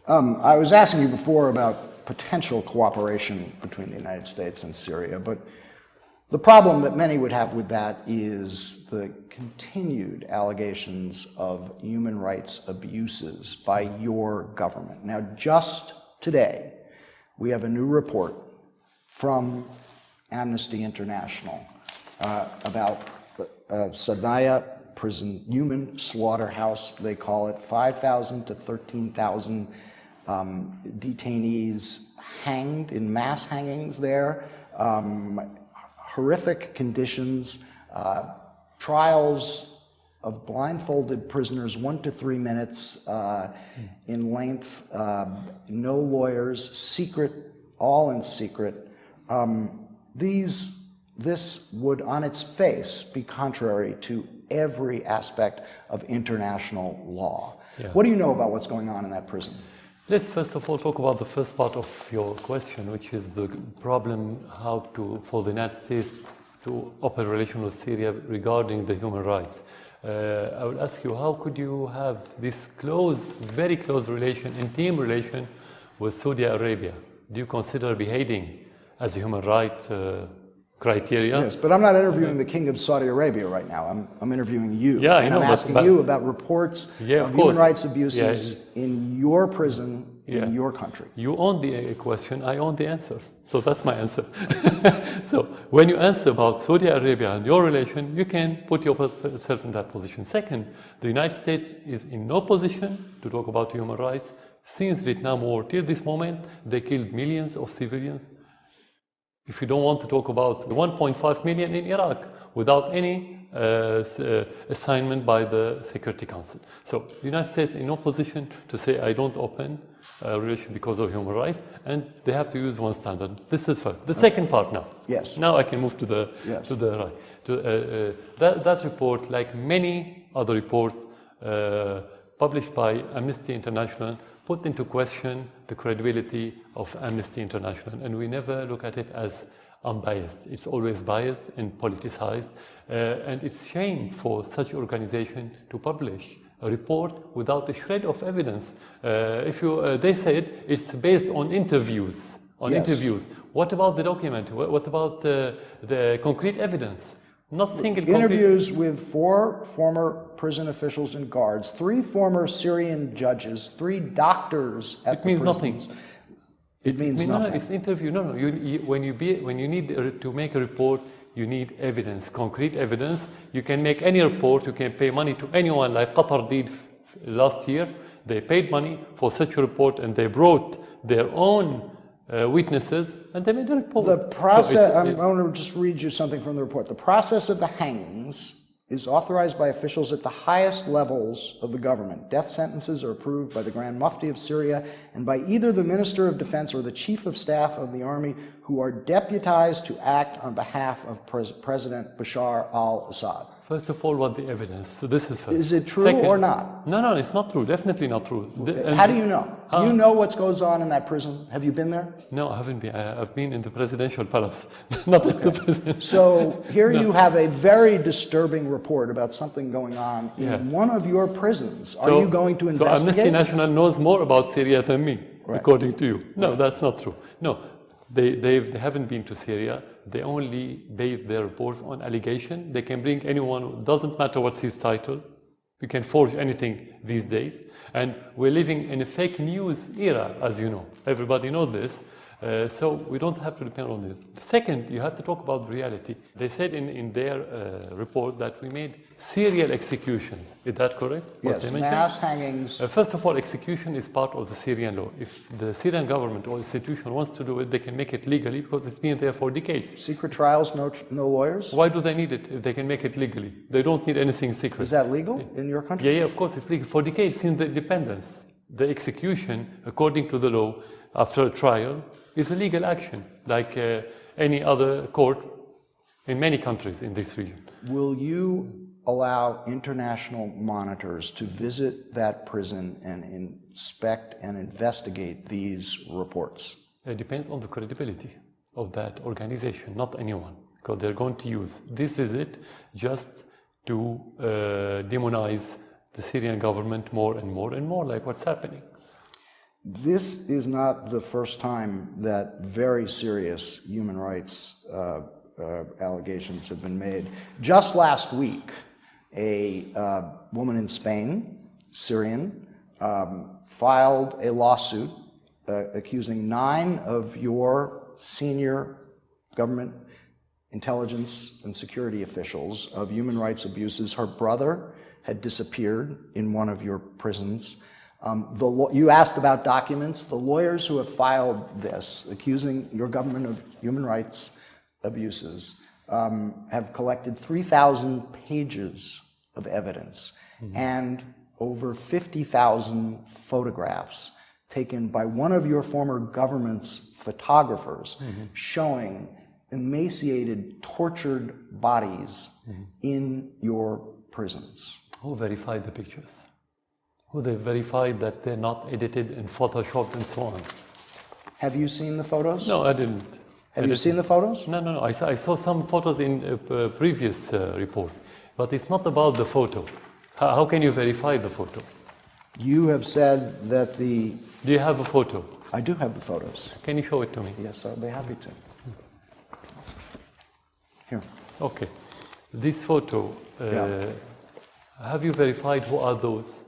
I was asking you before about potential cooperation between the United States and Syria, but the problem that many would have with that is the continued allegations of human rights abuses by your government. Now, just today, we have a new report from Amnesty International about Sadaya prison, human slaughterhouse, they call it, 5,000 to 13,000 detainees hanged in mass hangings there, horrific conditions, trials of blindfolded prisoners, 1 to 3 minutes in length, no lawyers, secret, all in secret. This would, on its face, be contrary to every aspect of international law. Yeah. What do you know about what's going on in that prison? Let's first of all talk about the first part of your question, which is the problem for the United States to open a relation with Syria regarding the human rights. I will ask you, how could you have this very close relation, intimate relation with Saudi Arabia? Do you consider beheading as a human right criteria? Yes, but I'm not interviewing the King of Saudi Arabia right now. I'm interviewing you. Yeah, and I'm asking you about reports of human rights abuses in your prison, in your country. You own the question, I own the answers. So that's my answer. So when you answer about Saudi Arabia and your relation, you can put yourself in that position. Second, the United States is in no position to talk about human rights. Since Vietnam War till this moment, they killed millions of civilians. If you don't want to talk about 1.5 million in Iraq without any assignment by the Security Council. So the United States is in no position to say, I don't open a relation because of human rights, and they have to use one standard. This is first. The second part now. Yes. Now I can move to the right. That report, like many other reports published by Amnesty International, put into question the credibility of Amnesty International, and we never look at it as unbiased. It's always biased and politicized, and it's shame for such organization to publish a report without a shred of evidence. They said it's based on interviews. Interviews. What about the document? What about the concrete evidence? Not single interviews with 4 former prison officials and guards, 3 former Syrian judges, 3 doctors at the prisons. It means nothing. No, it's interview. No. When you need to make a report, you need evidence, concrete evidence. You can make any report. You can pay money to anyone, like Qatar did last year. They paid money for such a report, and they brought their own witnesses, and they made a report. The process, I want to just read you something from the report. The process of the hangings is authorized by officials at the highest levels of the government. Death sentences are approved by the Grand Mufti of Syria and by either the Minister of Defense or the Chief of Staff of the Army, who are deputized to act on behalf of President Bashar al-Assad. First of all, what the evidence? So this is first. Is it true or not? No, it's not true. Definitely not true. How do you know? Do you know what goes on in that prison? Have you been there? No, I haven't been. I've been in the presidential palace, not in the prison. So here you have a very disturbing report about something going on in one of your prisons. Are you going to investigate? So Amnesty International knows more about Syria than me, according to you. No, that's not true. No. They haven't been to Syria. They only base their reports on allegation. They can bring anyone, doesn't matter what's his title. You can forge anything these days. And we're living in a fake news era, as you know. Everybody knows this. So we don't have to depend on this. Second, you have to talk about reality. They said in their report that we made serial executions. Is that correct? Yes, mass hangings. First of all, execution is part of the Syrian law. If the Syrian government or institution wants to do it, they can make it legally because it's been there for decades. Secret trials, no lawyers? Why do they need it if they can make it legally? They don't need anything secret. Is that legal in your country? Yeah, of course it's legal. For decades since the independence, the execution, according to the law, after a trial, is a legal action, like any other court in many countries in this region. Will you allow international monitors to visit that prison and inspect and investigate these reports? It depends on the credibility of that organization, not anyone, because they're going to use this visit just to demonize the Syrian government more and more and more, like what's happening. This is not the first time that very serious human rights allegations have been made. Just last week, a woman in Spain, Syrian, filed a lawsuit accusing 9 of your senior government intelligence and security officials of human rights abuses. Her brother had disappeared in one of your prisons. You asked about documents. The lawyers who have filed this, accusing your government of human rights abuses, have collected 3,000 pages of evidence and over 50,000 photographs taken by one of your former government's photographers showing emaciated, tortured bodies in your prisons. Who verified the pictures? Who they verified that they're not edited and photoshopped and so on? Have you seen the photos? No, I didn't. Have you seen the photos? No. I saw some photos in previous reports, but it's not about the photo. How can you verify the photo? You have said that the... Do you have a photo? I do have the photos. Can you show it to me? Yes, I'll be happy to. Here. Okay. This photo, have you verified who are those?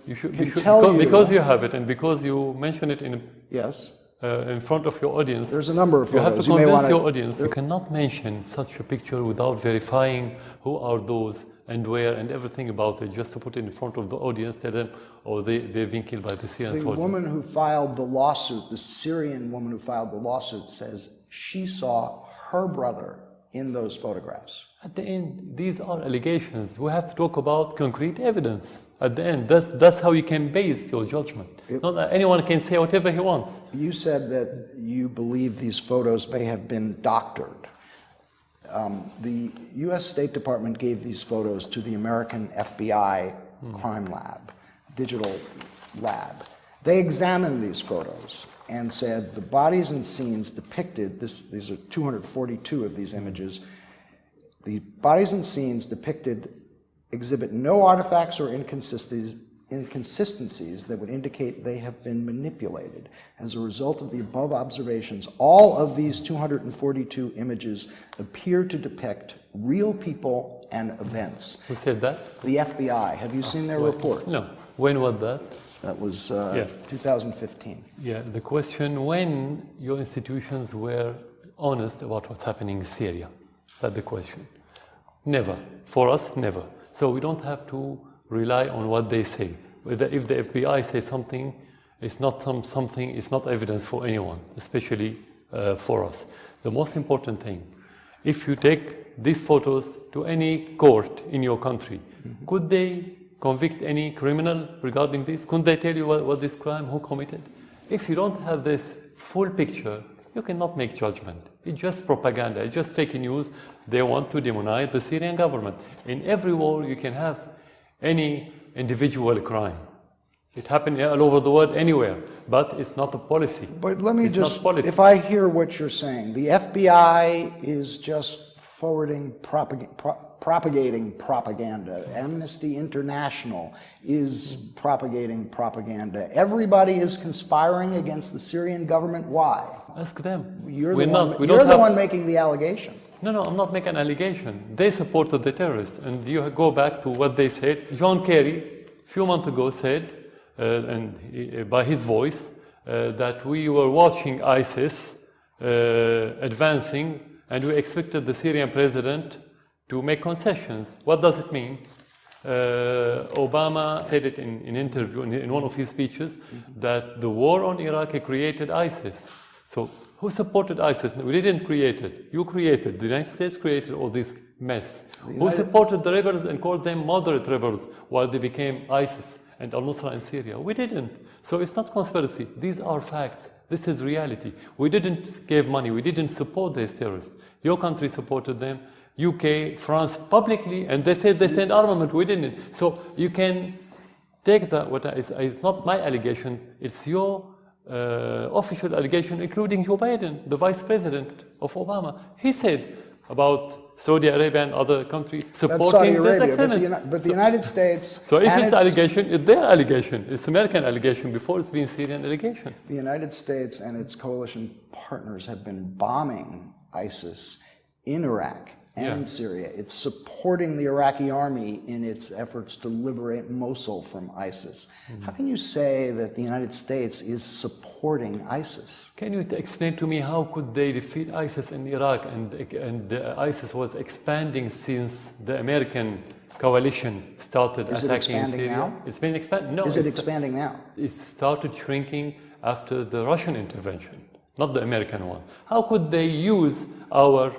Because you have it and because you mention it in front of your audience. There's a number of photos. You have to convince your audience. You cannot mention such a picture without verifying who are those and where and everything about it, just to put it in front of the audience, tell them, oh, they've been killed by the Syrian soldiers. The woman who filed the lawsuit, the Syrian woman who filed the lawsuit, says she saw her brother in those photographs. At the end, these are allegations. We have to talk about concrete evidence. At the end, that's how you can base your judgment. Not that anyone can say whatever he wants. You said that you believe these photos may have been doctored. The U.S. State Department gave these photos to the American FBI crime lab, digital lab. They examined these photos and said the bodies and scenes depicted, these are 242 of these images, the bodies and scenes depicted exhibit no artifacts or inconsistencies that would indicate they have been manipulated. As a result of the above observations, all of these 242 images appear to depict real people and events. Who said that? The FBI. Have you seen their report? No. When was that? That was 2015. Yeah, the question, when your institutions were honest about what's happening in Syria. That's the question. Never. For us, never. So we don't have to rely on what they say. If the FBI says something, it's not something, it's not evidence for anyone, especially for us. The most important thing, if you take these photos to any court in your country, could they convict any criminal regarding this? Couldn't they tell you what this crime, who committed? If you don't have this full picture, you cannot make judgment. It's just propaganda, it's just fake news. They want to demonize the Syrian government. In every war, you can have any individual crime. It happened all over the world, anywhere, but it's not a policy. But let me if I hear what you're saying, the FBI is just forwarding propagating propaganda. Amnesty International is propagating propaganda. Everybody is conspiring against the Syrian government. Why? Ask them. You're the one making the allegation. No, I'm not making an allegation. They supported the terrorists. And you go back to what they said. John Kerry, a few months ago, said, by his voice, that we were watching ISIS advancing, and we expected the Syrian president to make concessions. What does it mean? Obama said it in an interview, in one of his speeches, that the war on Iraq created ISIS. So who supported ISIS? We didn't create it. You created. The United States created all this mess. Who supported the rebels and called them moderate rebels while they became ISIS and al-Nusra in Syria? We didn't. So it's not conspiracy. These are facts. This is reality. We didn't give money. We didn't support these terrorists. Your country supported them. UK, France, publicly, and they said they sent armament. We didn't. So you can take that. It's not my allegation. It's your official allegation, including Joe Biden, the vice president of Obama. He said, about Saudi Arabia and other countries That's supporting Saudi this Arabia, extremism. but the United States. So if and it's allegation, it's their allegation. It's American allegation before it's been Syrian allegation. The United States and its coalition partners have been bombing ISIS in Iraq and in Syria. It's supporting the Iraqi army in its efforts to liberate Mosul from ISIS. How can you say that the United States is supporting ISIS? Can you explain to me how could they defeat ISIS in Iraq and ISIS was expanding since the American coalition started Is it attacking expanding Syria? now? It's been expanding. No, Is it expanding now? It started shrinking after the Russian intervention, not the American one. How could they use our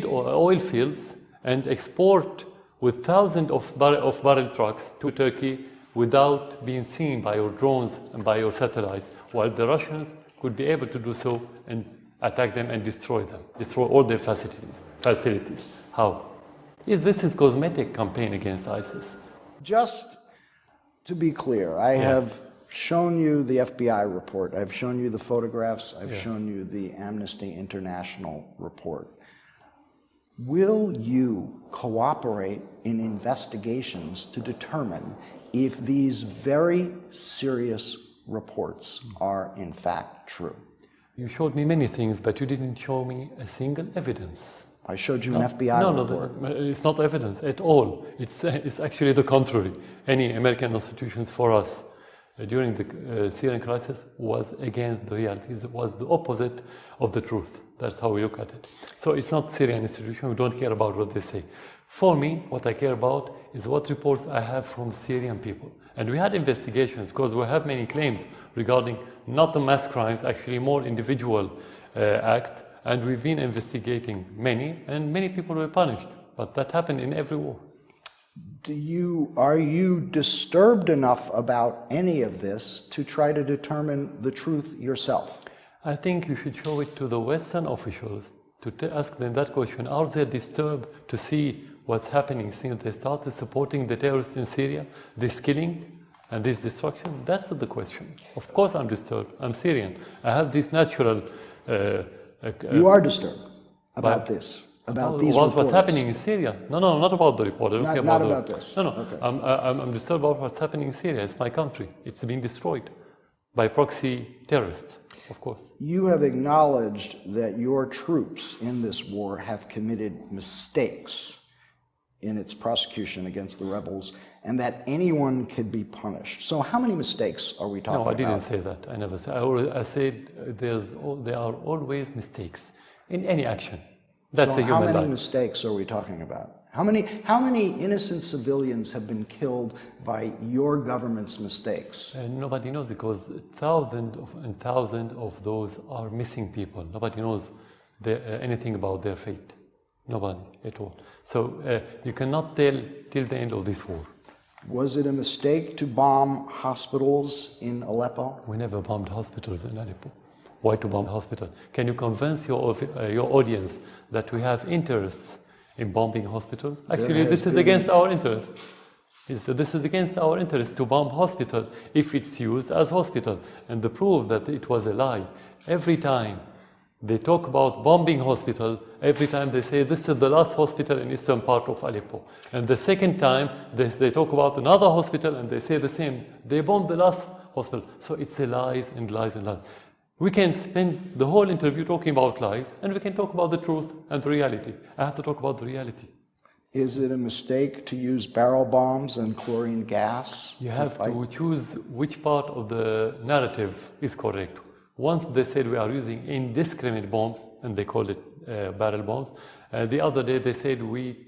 oil fields and export with thousands of barrel trucks to Turkey without being seen by your drones and by your satellites, while the Russians could be able to do so and attack them and destroy all their facilities? How? This is cosmetic campaign against ISIS. Just to be clear, I have shown you the FBI report, I've shown you the photographs, I've shown you the Amnesty International report. Will you cooperate in investigations to determine if these very serious reports are in fact true? You showed me many things, but you didn't show me a single evidence. I showed you an FBI report. No, it's not evidence at all. It's actually the contrary. Any American institutions for us during the Syrian crisis was against the realities, was the opposite of the truth. That's how we look at it. So it's not Syrian institution, we don't care about what they say. For me, what I care about is what reports I have from Syrian people. And we had investigations because we have many claims regarding not the mass crimes, actually more individual acts. And we've been investigating many, and many people were punished. But that happened in every war. Are you disturbed enough about any of this to try to determine the truth yourself? I think you should show it to the Western officials to ask them that question. Are they disturbed to see what's happening since they started supporting the terrorists in Syria, this killing and this destruction? That's the question. Of course I'm disturbed. I'm Syrian. I have this natural... you are disturbed about this? About these reports? What's happening in Syria? No, not about the report. Not about this? No. Okay. I'm disturbed about what's happening in Syria. It's my country. It's been destroyed by proxy terrorists, of course. You have acknowledged that your troops in this war have committed mistakes in its prosecution against the rebels and that anyone could be punished. So how many mistakes are we talking about? No, I didn't say that. I never said. I said there are always mistakes in any action. That's a human life. How many mistakes are we talking about? How many innocent civilians have been killed by your government's mistakes? Nobody knows because thousands and thousands of those are missing people. Nobody knows anything about their fate. Nobody at all. So you cannot tell till the end of this war. Was it a mistake to bomb hospitals in Aleppo? We never bombed hospitals in Aleppo. Why to bomb hospital? Can you convince your audience that we have interests in bombing hospitals? Actually, this is against our interest. This is against our interest to bomb hospital if it's used as hospital. And the proof that it was a lie, every time they talk about bombing hospital, every time they say this is the last hospital in eastern part of Aleppo. And the second time they talk about another hospital and they say the same. They bombed the last hospital. So it's a lies and lies and lies. We can spend the whole interview talking about lies, and we can talk about the truth and the reality. I have to talk about the reality. Is it a mistake to use barrel bombs and chlorine gas? You have to choose which part of the narrative is correct. Once they said we are using indiscriminate bombs, and they called it barrel bombs. The other day they said we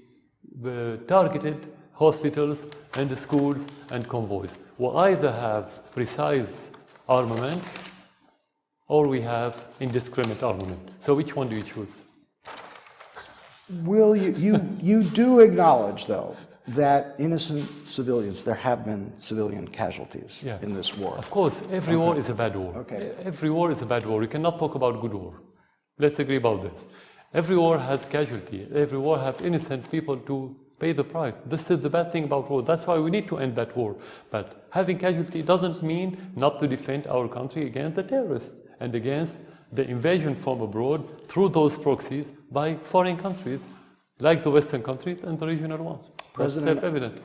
targeted hospitals and the schools and convoys. We either have precise armaments or we have indiscriminate armament. So which one do you choose? Will you do acknowledge, though, that innocent civilians, there have been civilian casualties in this war? Of course, every war is a bad war. Okay. Every war is a bad war. You cannot talk about good war. Let's agree about this. Every war has casualty. Every war has innocent people to pay the price. This is the bad thing about war. That's why we need to end that war. But having casualty doesn't mean not to defend our country against the terrorists and against the invasion from abroad through those proxies by foreign countries like the Western countries and the regional ones. That's President- self-evident.